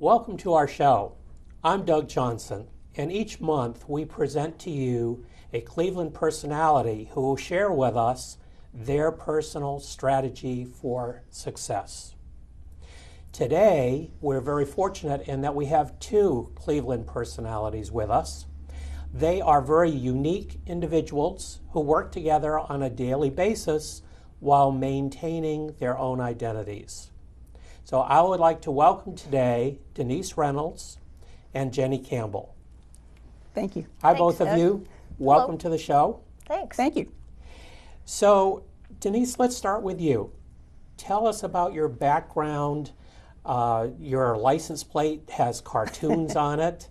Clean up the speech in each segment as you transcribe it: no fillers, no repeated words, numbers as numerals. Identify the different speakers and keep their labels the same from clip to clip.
Speaker 1: Welcome to our show. I'm Doug Johnson, and each month we present to you a Cleveland personality who will share with us their personal strategy for success. Today, we're very fortunate in that we have two Cleveland personalities with us. They are very unique individuals who work together on a daily basis while maintaining their own identities. So I would like to welcome today Denise Reynolds and Jenny Campbell.
Speaker 2: Thank you.
Speaker 1: Hi, both of you. Welcome to the show.
Speaker 3: Thanks.
Speaker 2: Thank you.
Speaker 1: So, Denise, let's start with you. Tell us about your background. Your license plate has cartoons on it.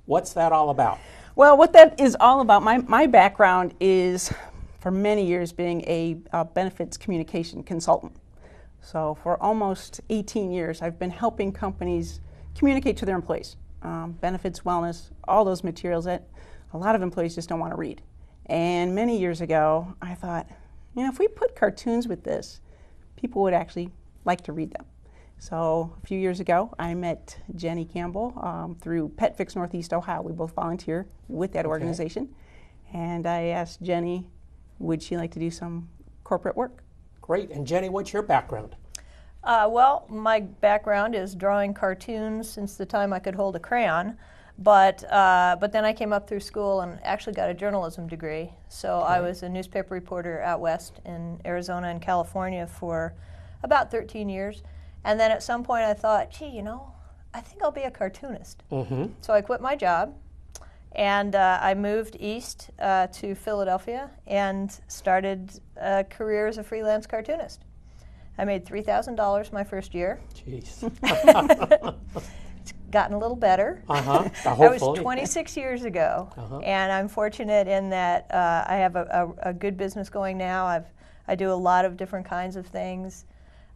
Speaker 1: What's that all about?
Speaker 2: Well, what that is all about, my background is for many years being a benefits communication consultant. So for almost 18 years, I've been helping companies communicate to their employees. Benefits, wellness, all those materials that a lot of employees just don't want to read. And many years ago, I thought, if we put cartoons with this, people would actually like to read them. So a few years ago, I met Jenny Campbell through Pet Fix Northeast Ohio. We both volunteer with that organization. And I asked Jenny, would she like to do some corporate work?
Speaker 1: Great. And Jenny, what's your background?
Speaker 3: Well, my background is drawing cartoons since the time I could hold a crayon, but then I came up through school and actually got a journalism degree. So I was a newspaper reporter out west in Arizona and California for about 13 years. And then at some point I thought, I think I'll be a cartoonist.
Speaker 1: Mm-hmm.
Speaker 3: So I quit my job and I moved east to Philadelphia and started a career as a freelance cartoonist. I made $3,000 my first year.
Speaker 1: Jeez.
Speaker 3: It's gotten a little better.
Speaker 1: Uh-huh.
Speaker 3: That was 26 years ago. And I'm fortunate in that I have a good business going now. I do a lot of different kinds of things.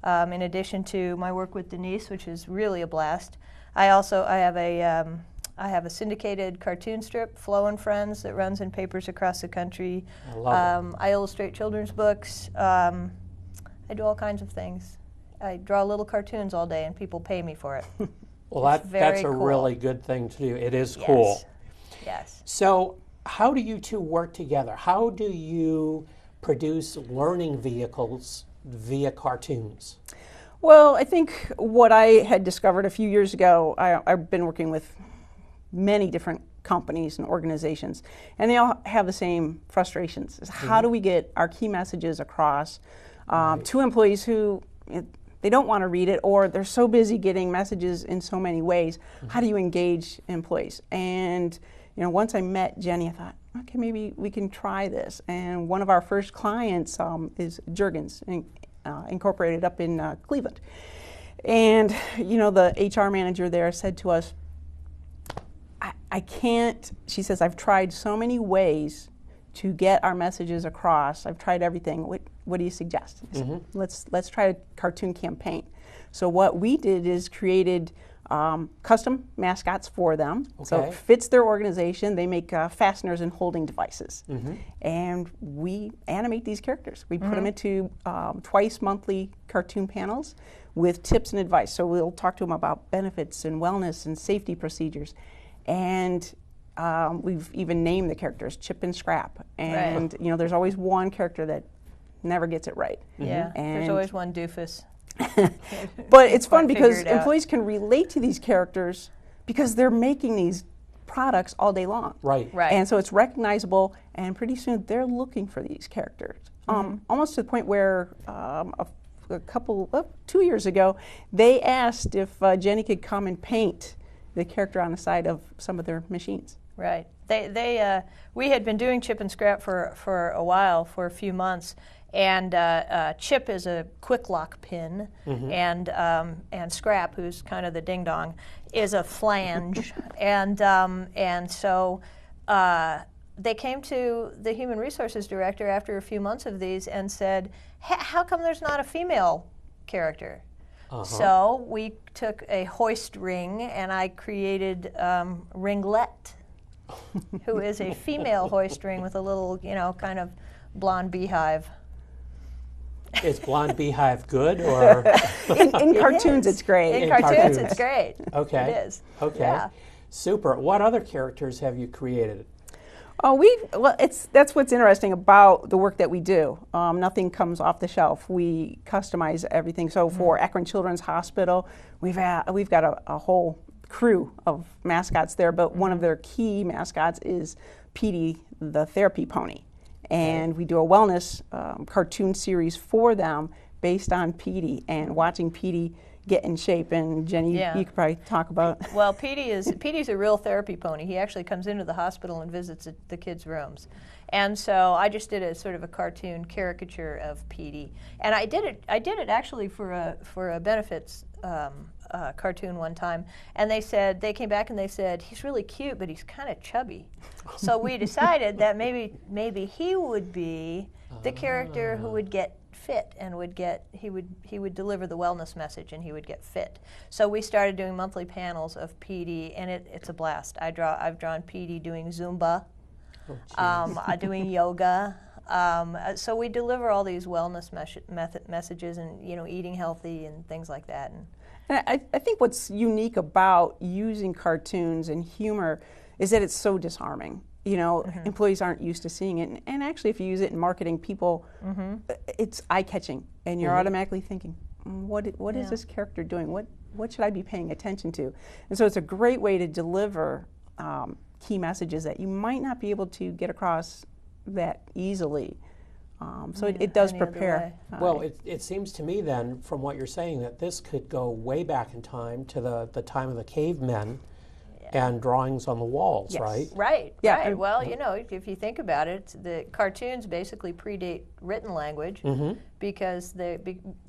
Speaker 3: In addition to my work with Denise, which is really a blast. I have a syndicated cartoon strip, Flo and Friends, that runs in papers across the country.
Speaker 1: I love it.
Speaker 3: I illustrate children's books. I do all kinds of things. I draw little cartoons all day, and people pay me for it.
Speaker 1: Well, that's a
Speaker 3: cool.
Speaker 1: really good thing to do. It is cool.
Speaker 3: Yes.
Speaker 1: So how do you two work together? How do you produce learning vehicles via cartoons?
Speaker 2: Well, I think what I had discovered a few years ago, I've been working with many different companies and organizations, and they all have the same frustrations. Is how do we get our key messages across to employees who they don't want to read it, or they're so busy getting messages in so many ways. How do you engage employees? And once I met Jenny, I thought, okay, maybe we can try this. And one of our first clients is Jergens Incorporated up in Cleveland. And the HR manager there said to us, I can't, she says, I've tried so many ways to get our messages across. I've tried everything. What do you suggest? Said, let's try a cartoon campaign. So what we did is created custom mascots for them. So it fits their organization. They make fasteners and holding devices. And we animate these characters. We put them into twice monthly cartoon panels with tips and advice. So we'll talk to them about benefits and wellness and safety procedures. And we've even named the characters Chip and Scrap. And there's always one character that never gets it right.
Speaker 3: Yeah, there's always one doofus.
Speaker 2: But it's fun because employees can relate to these characters because they're making these products all day long.
Speaker 1: Right.
Speaker 2: And so it's recognizable, and pretty soon they're looking for these characters. Almost to the point where a couple of 2 years ago, they asked if Jenny could come and paint the character on the side of some of their machines.
Speaker 3: Right. We had been doing Chip and Scrap for a while, for a few months, and Chip is a quick lock pin, and Scrap, who's kind of the ding dong, is a flange, and so they came to the human resources director after a few months of these and said, "How come there's not a female character?" So we took a hoist ring and I created Ringlet, who is a female hoist ring with a little, kind of blonde beehive.
Speaker 1: Is Blonde Beehive good or?
Speaker 2: In cartoons, it's great.
Speaker 3: In
Speaker 1: In
Speaker 3: cartoons,
Speaker 1: cartoons.
Speaker 3: it's great.
Speaker 1: Okay.
Speaker 3: It is.
Speaker 1: Okay.
Speaker 3: Yeah.
Speaker 1: Super. What other characters have you created?
Speaker 2: Oh, that's what's interesting about the work that we do. Nothing comes off the shelf. We customize everything. So for Akron Children's Hospital, we've got a whole crew of mascots there, but one of their key mascots is Petey, the therapy pony. And we do a wellness cartoon series for them based on Petey and watching Petey get in shape. And Jenny, you could probably talk about.
Speaker 3: Well, Petey's a real therapy pony. He actually comes into the hospital and visits the kids' rooms. And so I just did a sort of a cartoon caricature of Petey. And I did it actually for a benefits cartoon one time. And they came back and they said, he's really cute, but he's kind of chubby. So we decided that maybe he would be the character who would get fit and he would deliver the wellness message and he would get fit. So we started doing monthly panels of Petey, and it's a blast. I've drawn Petey doing Zumba, doing yoga. So we deliver all these wellness messages and eating healthy and things like that.
Speaker 2: And I think what's unique about using cartoons and humor is that it's so disarming. Employees aren't used to seeing it. And actually, if you use it in marketing, people, it's eye-catching. And you're automatically thinking, what is this character doing? What should I be paying attention to? And so it's a great way to deliver key messages that you might not be able to get across that easily. So it does prepare.
Speaker 1: Well, it seems to me then, from what you're saying, that this could go way back in time to the time of the cavemen and drawings on the walls, right?
Speaker 3: Right,
Speaker 2: Yeah.
Speaker 3: right. Well, if you think about it, the cartoons basically predate written language because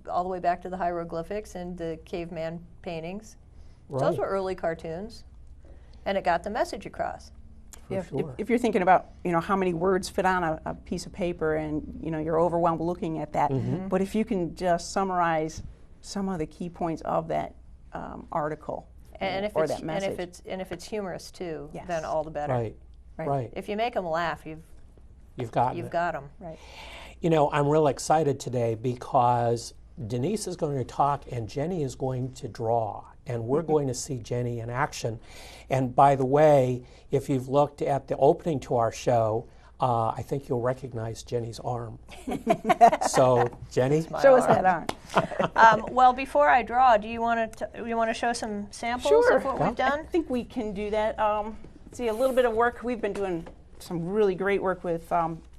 Speaker 3: all the way back to the hieroglyphics and the caveman paintings.
Speaker 1: Right.
Speaker 3: Those were early cartoons, and it got the message across.
Speaker 2: If you're thinking about how many words fit on a piece of paper and you're overwhelmed looking at that, but if you can just summarize some of the key points of that article or that message,
Speaker 3: and if it's humorous too,
Speaker 2: Yes.
Speaker 3: then all the better.
Speaker 1: Right.
Speaker 3: If you make them laugh, you've got them.
Speaker 2: Right.
Speaker 1: I'm real excited today because Denise is going to talk and Jenny is going to draw. And we're going to see Jenny in action. And by the way, if you've looked at the opening to our show, I think you'll recognize Jenny's arm. So, Jenny,
Speaker 2: show us that arm.
Speaker 3: Well, before I draw, do you want to show some samples of what we've done?
Speaker 2: I think we can do that. See, a little bit of work. We've been doing some really great work with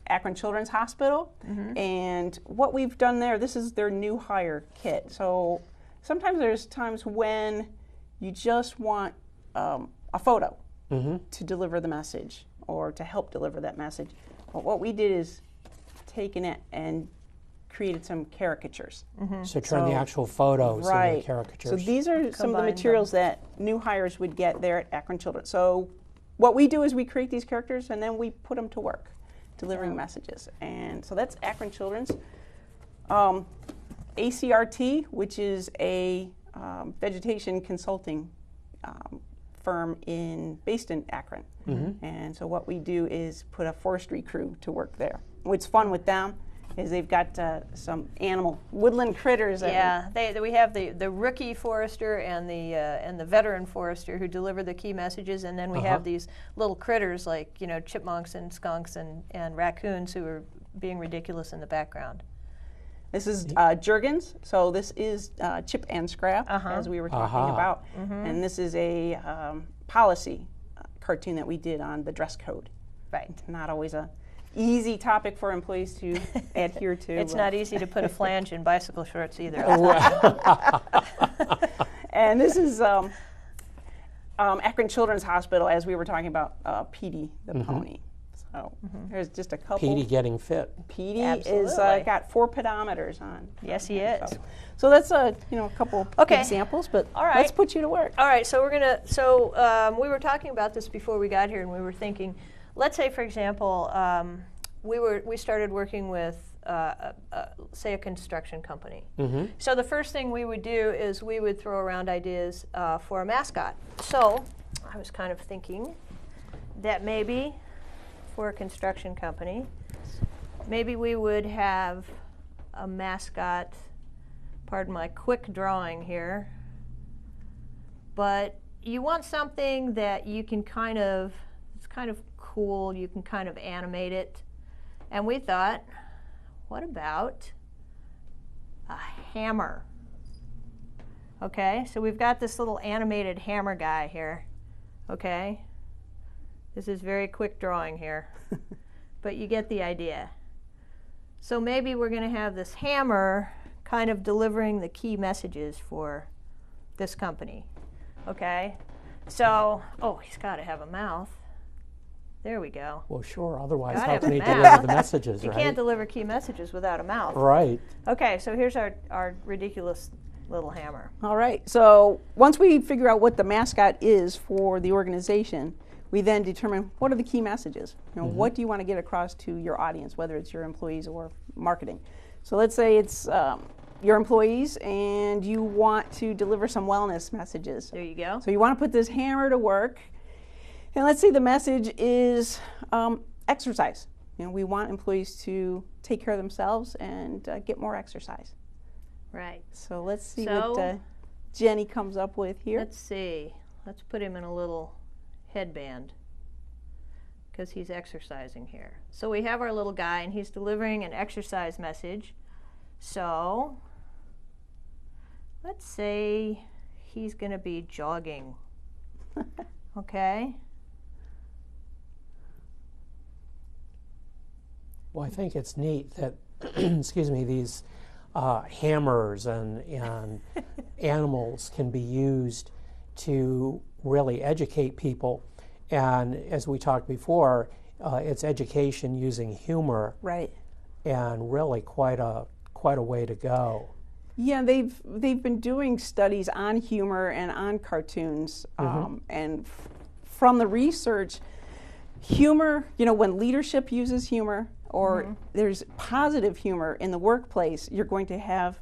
Speaker 2: Akron Children's Hospital. And what we've done there, this is their new hire kit. So sometimes there's times when you just want a photo to deliver the message or to help deliver that message. But what we did is taken it and created some caricatures.
Speaker 1: So turn the actual photos into caricatures.
Speaker 2: So these are some of the materials that new hires would get there at Akron Children. So what we do is we create these characters and then we put them to work, delivering messages. And so that's Akron Children's. ACRT, which is a vegetation consulting firm based in Akron. And so what we do is put a forestry crew to work there. What's fun with them is they've got some woodland critters.
Speaker 3: We have the rookie forester and the veteran forester who deliver the key messages, and then we have these little critters like chipmunks and skunks and raccoons who are being ridiculous in the background.
Speaker 2: This is Juergens, so this is Chip and Scrap, as we were talking about. And this is a policy cartoon that we did on the dress code.
Speaker 3: Right.
Speaker 2: Not always a easy topic for employees to adhere to.
Speaker 3: It's not easy to put a flange in bicycle shorts either.
Speaker 2: And this is Akron Children's Hospital, as we were talking about Petey the pony. So there's just a couple.
Speaker 1: Petey getting fit.
Speaker 2: Petey is got 4 pedometers on.
Speaker 3: Yes, he is.
Speaker 2: So that's a couple examples, but let's put you to work.
Speaker 3: All right, so we're gonna. So we were talking about this before we got here, and we were thinking, let's say, for example, we started working with say a construction company. So the first thing we would do is we would throw around ideas for a mascot. So I was kind of thinking that maybe for a construction company, maybe we would have a mascot. Pardon my quick drawing here. But you want something that you can it's kind of cool, you can kind of animate it. And we thought, what about a hammer? Okay, so we've got this little animated hammer guy here. Okay, this is very quick drawing here, but you get the idea. So maybe we're going to have this hammer kind of delivering the key messages for this company. Okay, so, oh, he's got to have a mouth. There we go.
Speaker 1: Well, sure. Otherwise,
Speaker 3: Gotta
Speaker 1: how
Speaker 3: have
Speaker 1: can
Speaker 3: a
Speaker 1: he
Speaker 3: mouth.
Speaker 1: deliver the messages,
Speaker 3: You
Speaker 1: right?
Speaker 3: can't deliver key messages without a mouth.
Speaker 1: Right.
Speaker 3: Okay, so here's our ridiculous little hammer.
Speaker 2: All right. So once we figure out what the mascot is for the organization, we then determine what are the key messages. You know, what do you want to get across to your audience, whether it's your employees or marketing. So let's say it's your employees and you want to deliver some wellness messages.
Speaker 3: There you go.
Speaker 2: So you want to put this hammer to work. And let's say the message is exercise. You know, we want employees to take care of themselves and get more exercise.
Speaker 3: Right.
Speaker 2: So let's see
Speaker 3: So,
Speaker 2: what Jenny comes up with here.
Speaker 3: Let's see. Let's put him in a little headband because he's exercising here. So we have our little guy and he's delivering an exercise message. So let's say he's going to be jogging. Okay.
Speaker 1: Well, I think it's neat that, excuse me, these hammers and animals can be used to really educate people. And as we talked before, it's education using humor,
Speaker 2: Right.
Speaker 1: and really quite a way to go.
Speaker 2: Yeah, they've been doing studies on humor and on cartoons, and from the research, humor. You know, when leadership uses humor, or there's positive humor in the workplace, you're going to have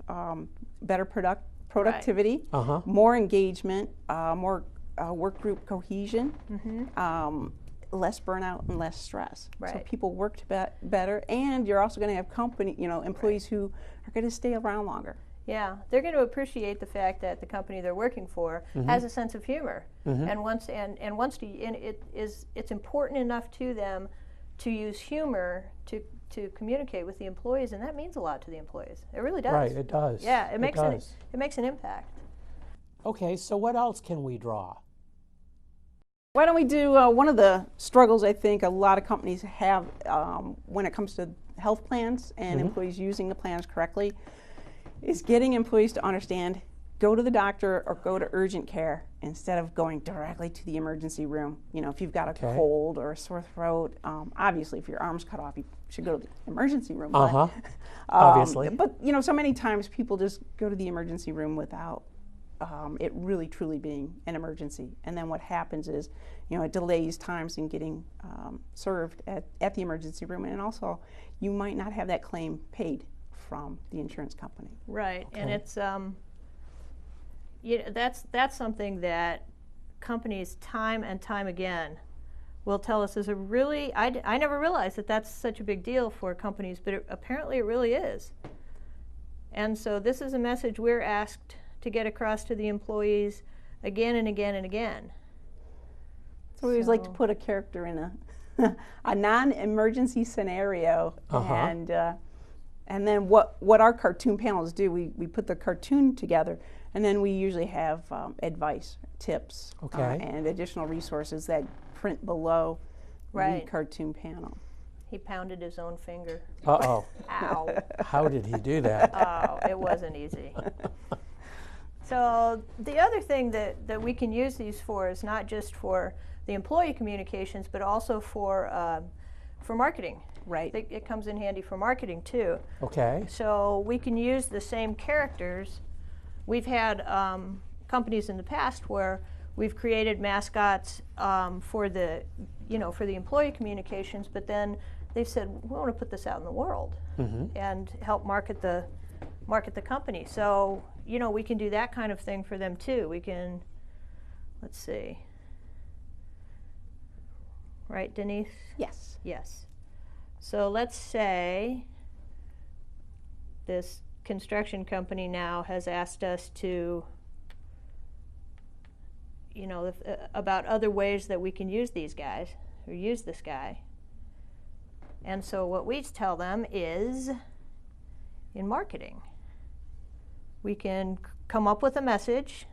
Speaker 2: better productivity, more engagement, more work group cohesion, less burnout and less stress.
Speaker 3: Right.
Speaker 2: So people work better, and you're also going to have employees who are going to stay around longer.
Speaker 3: Yeah, they're going to appreciate the fact that the company they're working for has a sense of humor, it's important enough to them to use humor to communicate with the employees, and that means a lot to the employees. It really does.
Speaker 1: Right, it does.
Speaker 3: Yeah, it makes an impact.
Speaker 1: Okay, so what else can we draw?
Speaker 2: Why don't we do one of the struggles I think a lot of companies have when it comes to health plans and employees using the plans correctly is getting employees to understand, go to the doctor or go to urgent care instead of going directly to the emergency room. You know, if you've got a cold or a sore throat, obviously if your arm's cut off, you should go to the emergency room.
Speaker 1: Obviously.
Speaker 2: But, you know, so many times people just go to the emergency room without it really truly being an emergency. And then what happens is, you know, it delays times in getting served at the emergency room. And also, you might not have that claim paid from the insurance company.
Speaker 3: Right, and it's that's something that companies time and time again will tell us is a really, I never realized that that's such a big deal for companies, but apparently it really is. And so this is a message we're asked to get across to the employees again and again and again.
Speaker 2: So we always like to put a character in a non-emergency scenario, and then what our cartoon panels do, we put the cartoon together, and then we usually have advice, tips, and additional resources that print below the cartoon panel.
Speaker 3: He pounded his own finger.
Speaker 1: Uh-oh.
Speaker 3: Ow.
Speaker 1: How did he do that?
Speaker 3: Oh, it wasn't easy. So the other thing that we can use these for is not just for the employee communications, but also for marketing.
Speaker 2: Right.
Speaker 3: It comes in handy for marketing too.
Speaker 1: Okay.
Speaker 3: So we can use the same characters. We've had companies in the past where we've created mascots for the employee communications, but then they've said we want to put this out in the world and help market the company. So we can do that kind of thing for them too. We can, let's see. Right, Denise?
Speaker 2: Yes.
Speaker 3: Yes. So let's say this construction company now has asked us to, about other ways that we can use these guys, or use this guy. And so what we tell them is, in marketing, we can come up with a message,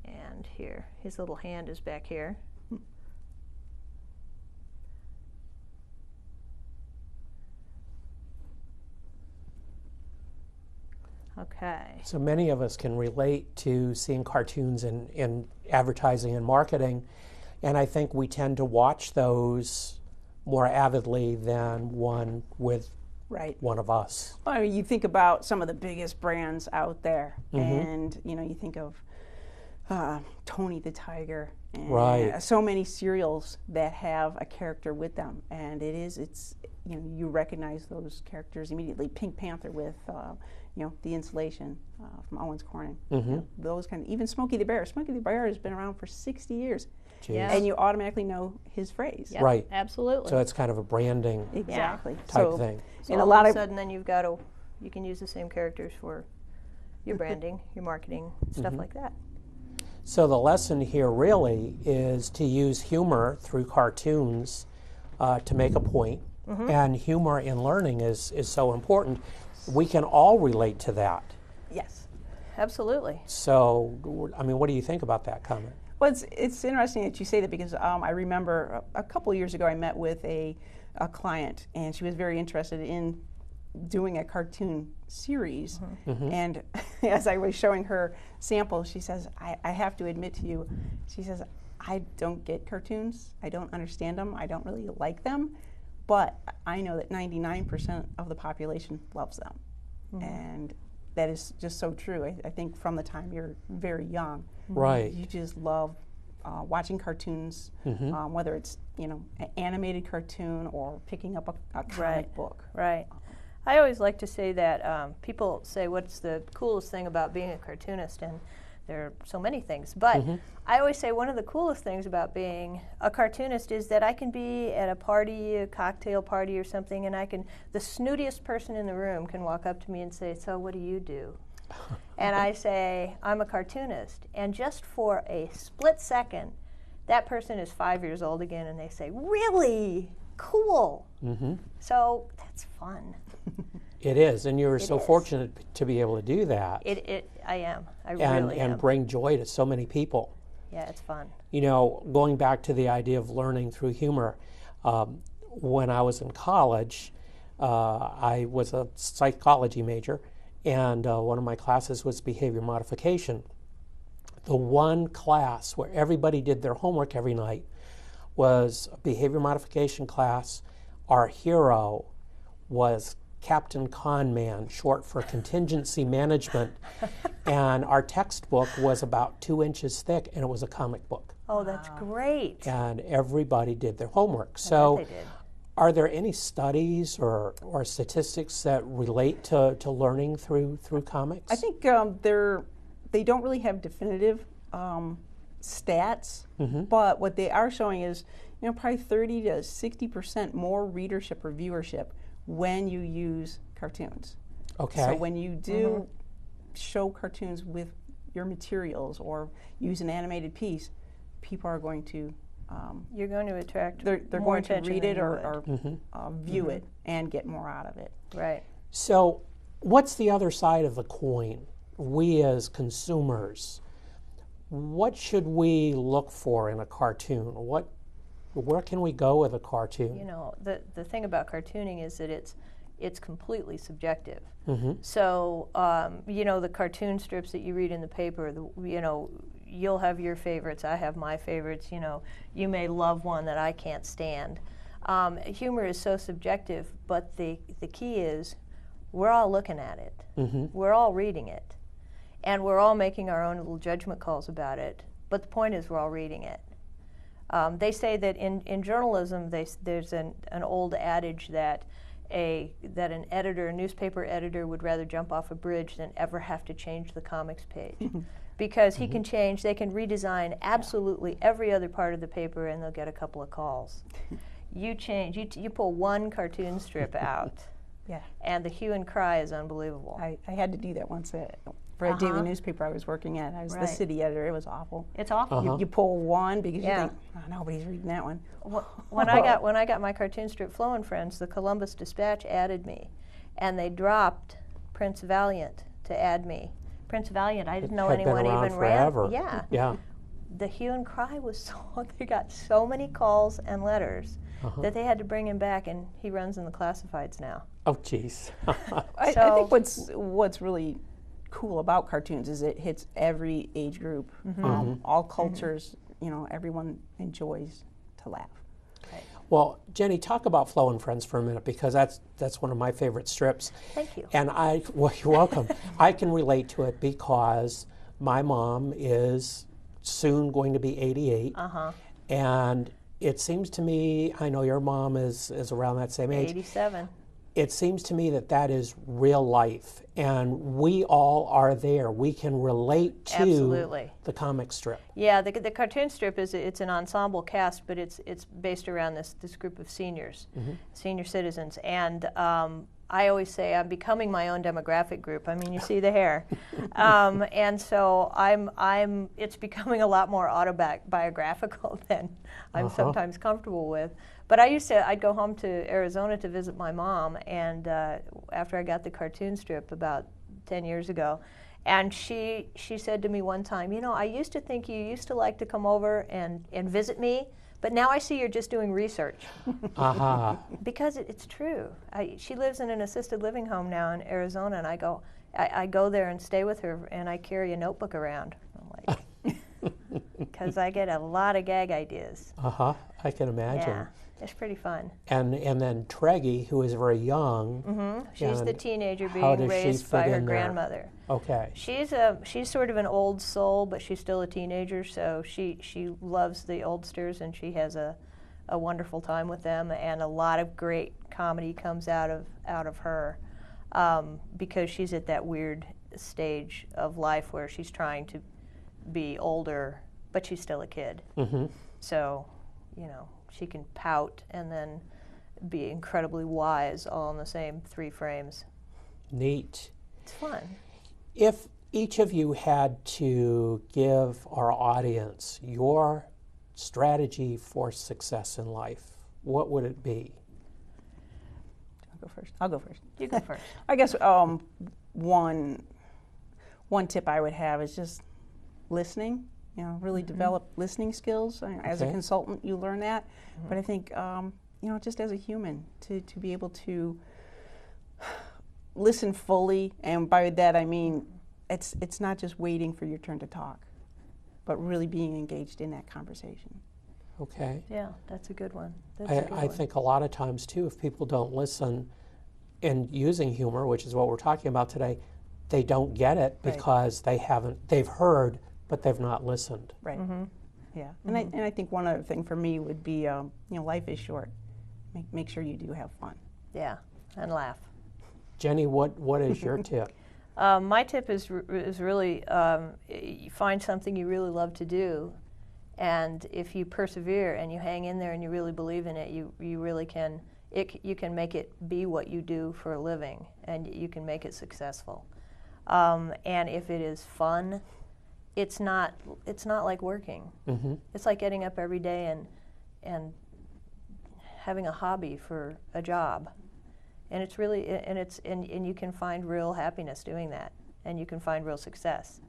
Speaker 3: and here, his little hand is back here. Okay.
Speaker 1: So many of us can relate to seeing cartoons in advertising and marketing, and I think we tend to watch those more avidly than one with one of us.
Speaker 2: Well, I mean, you think about some of the biggest brands out there, and you think of Tony the Tiger, and so many cereals that have a character with them, and it's you recognize those characters immediately. Pink Panther with the insulation from Owens Corning, those kind of, even Smokey the Bear. Smokey the Bear has been around for 60 years.
Speaker 3: Yes.
Speaker 2: And you automatically know his phrase.
Speaker 3: Yep,
Speaker 1: right.
Speaker 3: Absolutely.
Speaker 1: So it's kind of a branding type thing.
Speaker 3: So
Speaker 2: and
Speaker 3: all
Speaker 2: a lot
Speaker 3: of a sudden then you can use the same characters for your branding, your marketing, stuff like that.
Speaker 1: So the lesson here really is to use humor through cartoons to make a point. And humor in learning is so important. We can all relate to that.
Speaker 2: Yes.
Speaker 3: Absolutely.
Speaker 1: So, I mean, what do you think about that comment?
Speaker 2: Well, it's interesting that you say that, because I remember a couple of years ago I met with a client, and she was very interested in doing a cartoon series. And as I was showing her samples, she says, I have to admit to you, she says, I don't get cartoons. I don't understand them. I don't really like them. But I know that 99% of the population loves them. And that is just so true. I think from the time you're very young, you just love watching cartoons, whether it's an animated cartoon or picking up a comic book.
Speaker 3: Right. I always like to say that people say, what's the coolest thing about being a cartoonist? And there are so many things. But I always say one of the coolest things about being a cartoonist is that I can be at a party, a cocktail party or something, and the snootiest person in the room can walk up to me and say, so what do you do? And I say, I'm a cartoonist. And just for a split second, that person is 5 years old again, and they say, really? Cool. So that's fun.
Speaker 1: It is, and you're so fortunate to be able to do that.
Speaker 3: I am. I really am.
Speaker 1: And bring joy to so many people.
Speaker 3: Yeah, it's fun.
Speaker 1: Going back to the idea of learning through humor, when I was in college, I was a psychology major, and one of my classes was behavior modification. The one class where everybody did their homework every night was a behavior modification class. Our hero was Captain Con Man, short for contingency management, and our textbook was about 2 inches thick, and it was a comic book.
Speaker 3: Oh, that's great.
Speaker 1: And everybody did their homework. So are there any studies or statistics that relate to learning through comics?
Speaker 2: I think they don't really have definitive stats, but what they are showing is probably 30 to 60% more readership or viewership when you use cartoons.
Speaker 1: Okay.
Speaker 2: So when you do show cartoons with your materials or use an animated piece, people are going to
Speaker 3: you're going to attract
Speaker 2: they're
Speaker 3: more
Speaker 2: going to read it or view it and get more out of it.
Speaker 3: Right.
Speaker 1: So what's the other side of the coin? We as consumers, what should we look for in a cartoon? Where can we go with a cartoon?
Speaker 3: The thing about cartooning is that it's completely subjective. So, the cartoon strips that you read in the paper, you'll have your favorites, I have my favorites, you may love one that I can't stand. Humor is so subjective, but the key is we're all looking at it. We're all reading it. And we're all making our own little judgment calls about it. But the point is we're all reading it. They say that in journalism, there's an old adage that a newspaper editor would rather jump off a bridge than ever have to change the comics page. Because they can redesign absolutely every other part of the paper, and they'll get a couple of calls. You pull one cartoon strip out,
Speaker 2: Yeah.
Speaker 3: And the hue and cry is unbelievable.
Speaker 2: I had to do that once for a daily newspaper I was working at. I was the city editor. It was awful.
Speaker 3: It's awful.
Speaker 2: You pull one because you think, oh, nobody's reading that one.
Speaker 3: When I got my cartoon strip Flo and Friends, the Columbus Dispatch added me, and they dropped Prince Valiant to add me. Prince Valiant, I didn't know anyone even
Speaker 1: forever.
Speaker 3: read. Yeah.
Speaker 1: Yeah.
Speaker 3: The hue and cry was so, they got so many calls and letters that they had to bring him back, and he runs in the classifieds now.
Speaker 1: Oh, jeez.
Speaker 2: I think what's really cool about cartoons is it hits every age group, all cultures. You know, everyone enjoys to laugh.
Speaker 3: Right.
Speaker 1: Well, Jenny, talk about Flo and Friends for a minute, because that's one of my favorite strips.
Speaker 3: Thank you.
Speaker 1: And well, you're welcome. I can relate to it because my mom is soon going to be 88, and it seems to me, I know your mom is around that same age.
Speaker 3: 87.
Speaker 1: It seems to me that that is real life, and we all are there. We can relate to
Speaker 3: Absolutely.
Speaker 1: the comic strip.
Speaker 3: Yeah, the cartoon strip it's an ensemble cast, but it's based around this group of seniors, senior citizens, and I always say I'm becoming my own demographic group. I mean, you see the hair, and so it's becoming a lot more autobiographical than I'm sometimes comfortable with. But I'd go home to Arizona to visit my mom, and after I got the cartoon strip about 10 years ago, and she said to me one time, you know, I used to think you used to like to come over and visit me, but now I see you're just doing research. Because it's true. She lives in an assisted living home now in Arizona, and I go there and stay with her, and I carry a notebook around. I'm like, because I get a lot of gag ideas.
Speaker 1: I can imagine.
Speaker 3: Yeah, it's pretty fun.
Speaker 1: And then Treggy, who is very young.
Speaker 3: She's the teenager
Speaker 1: how
Speaker 3: being
Speaker 1: does she
Speaker 3: raised by
Speaker 1: fit
Speaker 3: her
Speaker 1: in there?
Speaker 3: grandmother.
Speaker 1: Okay.
Speaker 3: She's sort of an old soul, but she's still a teenager, so she loves the oldsters, and she has a wonderful time with them, and a lot of great comedy comes out of her, because she's at that weird stage of life where she's trying to be older, but she's still a kid. So, you know, she can pout and then be incredibly wise all in the same 3 frames.
Speaker 1: Neat.
Speaker 3: It's fun.
Speaker 1: If each of you had to give our audience your strategy for success in life, what would it be?
Speaker 2: I'll go first.
Speaker 3: You go first.
Speaker 2: I guess one tip I would have is just listening. You know, really develop listening skills. As a consultant, you learn that. But I think, you know, just as a human, to be able to listen fully, and by that I mean it's not just waiting for your turn to talk, but really being engaged in that conversation.
Speaker 1: Okay.
Speaker 3: Yeah, that's a good one.
Speaker 1: I think a lot of times, too, if people don't listen and using humor, which is what we're talking about today, they don't get it because they've heard, but they've not listened.
Speaker 2: Right. Yeah. And I think one other thing for me would be, you know, life is short. Make sure you do have fun.
Speaker 3: Yeah, and laugh.
Speaker 1: Jenny, what is your tip?
Speaker 3: My tip is really you find something you really love to do, and if you persevere and you hang in there and you really believe in it, you really can. You can make it be what you do for a living, and you can make it successful. And if it is fun, it's not like working. It's like getting up every day and having a hobby for a job. And it's really, and you can find real happiness doing that, and you can find real success.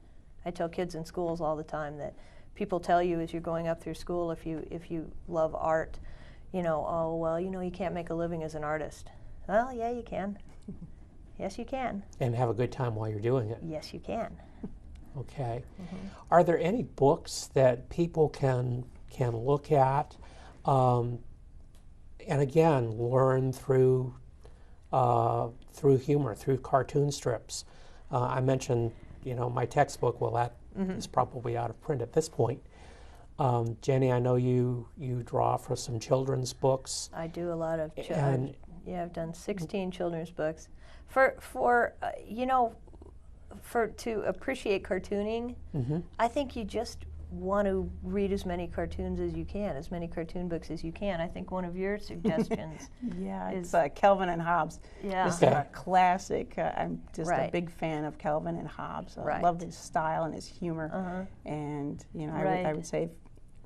Speaker 3: I tell kids in schools all the time that people tell you as you're going up through school, if you love art, you know, oh, well, you know, you can't make a living as an artist. Well, yeah, you can. Yes, you can.
Speaker 1: And have a good time while you're doing it.
Speaker 3: Yes, you can.
Speaker 1: Okay. Are there any books that people can look at, and again, learn through humor, through cartoon strips? I mentioned, you know, my textbook. Well, that is probably out of print at this point. Jenny, I know you draw for some children's books.
Speaker 3: I do a lot of children. Yeah, I've done 16 children's books. For to appreciate cartooning, I think you just want to read as many cartoons as you can, as many cartoon books as you can. I think one of your suggestions
Speaker 2: Yeah,
Speaker 3: is
Speaker 2: it's Calvin and Hobbes.
Speaker 3: Yeah.
Speaker 2: Just a classic. I'm just a
Speaker 3: Right.
Speaker 2: big fan of Calvin and Hobbes. I
Speaker 3: Right.
Speaker 2: love his style and his humor. And I
Speaker 3: Right.
Speaker 2: would say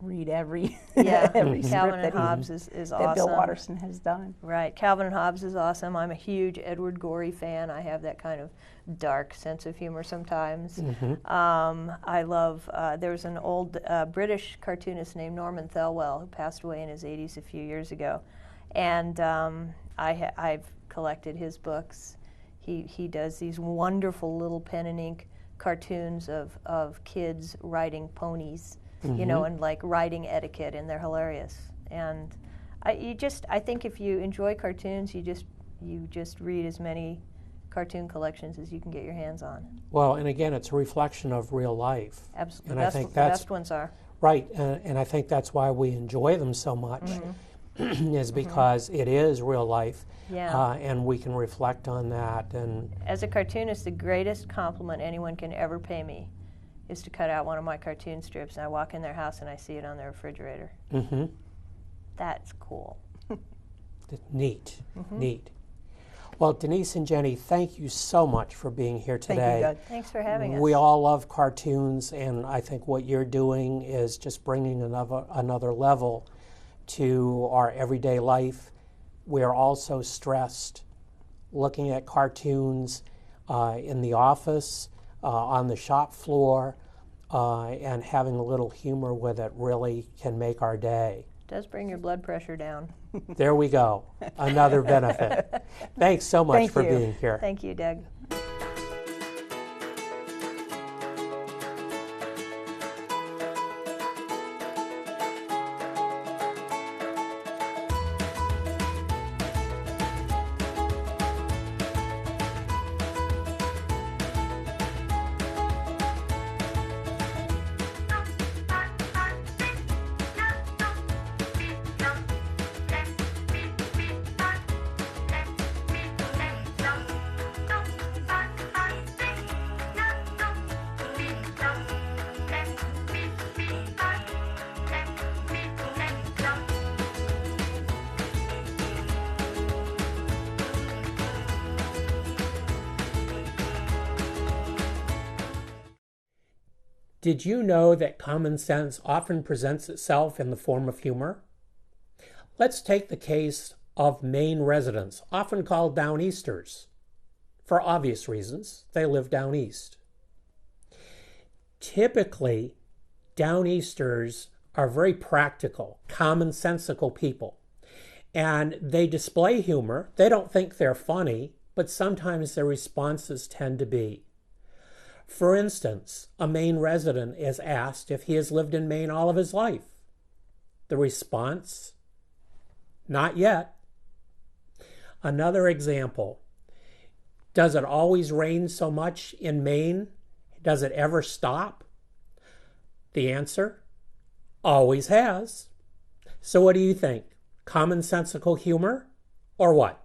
Speaker 2: read every
Speaker 3: yeah,
Speaker 2: every strip
Speaker 3: Calvin
Speaker 2: that,
Speaker 3: and Hobbes is
Speaker 2: that
Speaker 3: awesome.
Speaker 2: Bill Watterson has done.
Speaker 3: Right, Calvin and Hobbes is awesome. I'm a huge Edward Gorey fan. I have that kind of dark sense of humor sometimes. I love, there was an old British cartoonist named Norman Thelwell who passed away in his 80s a few years ago. And I've collected his books. He does these wonderful little pen and ink cartoons of kids riding ponies, and like riding etiquette, and they're hilarious. And I think if you enjoy cartoons, you just read as many cartoon collections as you can get your hands on.
Speaker 1: Well, and again, it's a reflection of real life.
Speaker 3: Absolutely,
Speaker 1: And I think
Speaker 3: the
Speaker 1: that's
Speaker 3: best ones are.
Speaker 1: right, and I think that's why we enjoy them so much, is because it is real life,
Speaker 3: Yeah.
Speaker 1: and we can reflect on that. And
Speaker 3: As a cartoonist, the greatest compliment anyone can ever pay me is to cut out one of my cartoon strips, and I walk in their house and I see it on their refrigerator. That's cool.
Speaker 1: neat. Well, Denise and Jenny, thank you so much for being here
Speaker 2: Thank
Speaker 1: today.
Speaker 2: you, Doug.
Speaker 3: Thanks for having us.
Speaker 1: We all love cartoons, and I think what you're doing is just bringing another level to our everyday life. We're also stressed looking at cartoons in the office, on the shop floor, and having a little humor with it really can make our day.
Speaker 3: Does bring your blood pressure down.
Speaker 1: There we go, another benefit. Thanks so much
Speaker 2: Thank
Speaker 1: for
Speaker 2: you.
Speaker 1: being here.
Speaker 3: Thank you, Doug.
Speaker 1: Did you know that common sense often presents itself in the form of humor? Let's take the case of Maine residents, often called Downeasters. For obvious reasons, they live down east. Typically, Downeasters are very practical, commonsensical people, and they display humor. They don't think they're funny, but sometimes their responses tend to be. For instance, a Maine resident is asked if he has lived in Maine all of his life. The response, not yet. Another example, does it always rain so much in Maine? Does it ever stop? The answer, always has. So what do you think? Commonsensical humor or what?